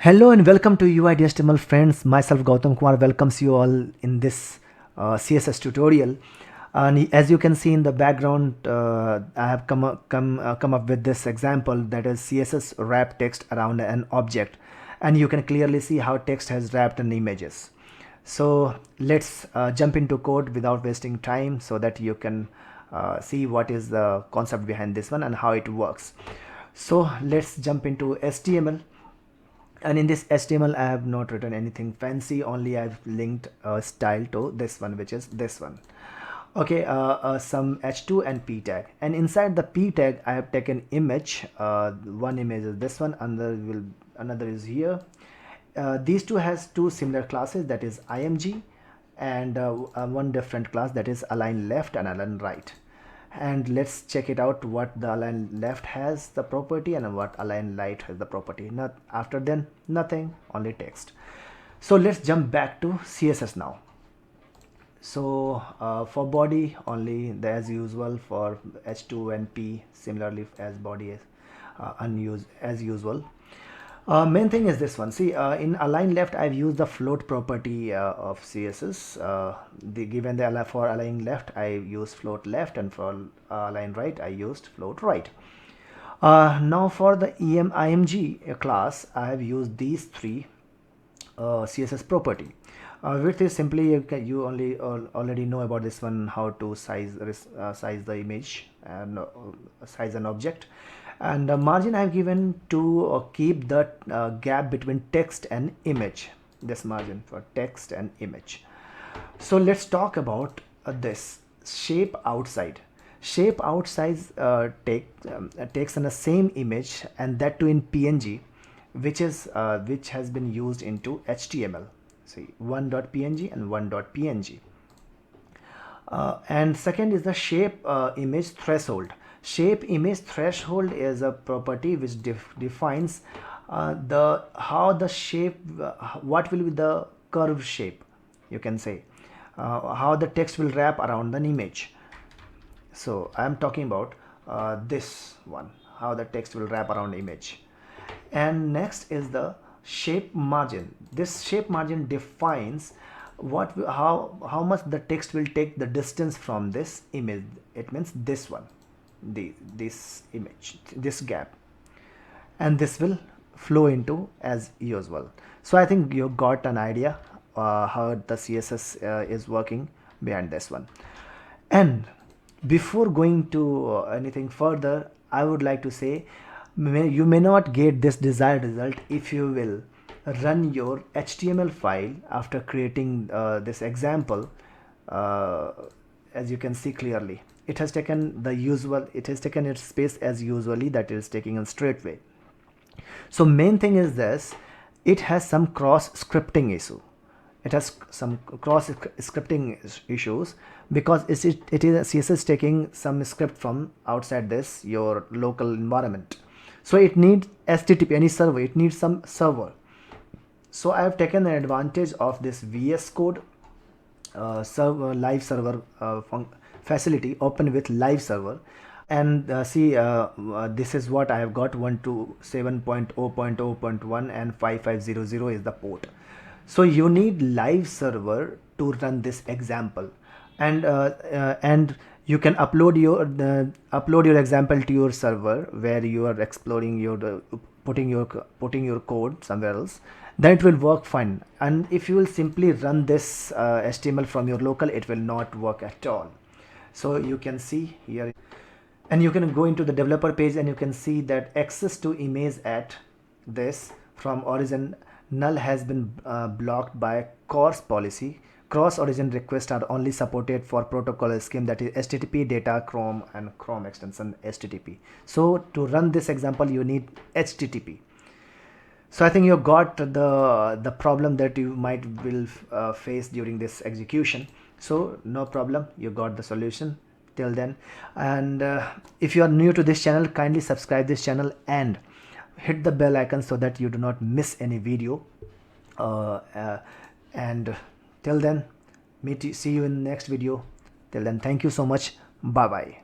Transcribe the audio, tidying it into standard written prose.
Hello and welcome to UIDHTML friends. Myself Gautam Kumar welcomes you all in this CSS tutorial. And as you can see in the background, I have come up with this example, that is CSS wrap text around an object, and you can clearly see how text has wrapped in images. So let's jump into code without wasting time, so that you can see what is the concept behind this one and how it works. So let's jump into HTML. And in this HTML I have not written anything fancy, only I've linked a style to this one, which is this one. Okay, some h2 and p tag, and inside the p tag I have taken image. One image is this one, another is here. These two has two similar classes, that is img, and one different class, that is align left and align right. And let's check it out, what the align left has the property and what align right has the property. Not after then nothing, only text. So let's jump back to CSS now. So for body only the as usual, for h2 and p similarly as body is unused as usual. Main thing is this one. See, in align left I've used the float property of CSS. Given the for align left I used float left, and for align right I used float right. Now for the img class I have used these three CSS property, which is simply you already know about this one, how to size the image and size an object. And the margin I have given to keep the gap between text and image, this margin for text and image. So let's talk about this shape outside. Shape outside takes on the same image, and that too in png, which has been used into HTML. See, one.png and one.png. And second is the shape image threshold. Shape image threshold is a property which defines how the shape, what will be the curve shape, you can say, how the text will wrap around an image. So I am talking about this one, how the text will wrap around image. And next is the shape margin. This shape margin defines how much the text will take the distance from this image. It means this one, this image, this gap, and this will flow into as usual. So I think you got an idea how the CSS is working behind this one. And before going to anything further, I would like to say, you may not get this desired result if you will run your HTML file after creating this example. As you can see clearly, it has taken its space as usually, that is taking a straight way. So main thing is this, it has some cross scripting issue. It has some cross scripting issues because it is CSS taking some script from outside this your local environment. So it needs HTTP, any server, it needs some server. So I have taken an advantage of this VS Code server, live server facility, open with live server. And see, this is what I have got, 127.0.0.1 and 5500 is the port. So you need live server to run this example, and you can upload your example to your server where you are exploring your putting your code somewhere else. Then it will work fine. And if you will simply run this HTML from your local, it will not work at all. So you can see here, and you can go into the developer page, and you can see that access to image at this from origin null has been blocked by CORS policy. Cross origin requests are only supported for protocol scheme, that is HTTP, data, Chrome, and Chrome extension HTTP. So to run this example you need HTTP. So I think you got the problem that you will face during this execution. So no problem, you got the solution till then. And if you are new to this channel, kindly subscribe this channel and hit the bell icon so that you do not miss any video. And till then, see you in the next video. Till then, thank you so much. Bye bye.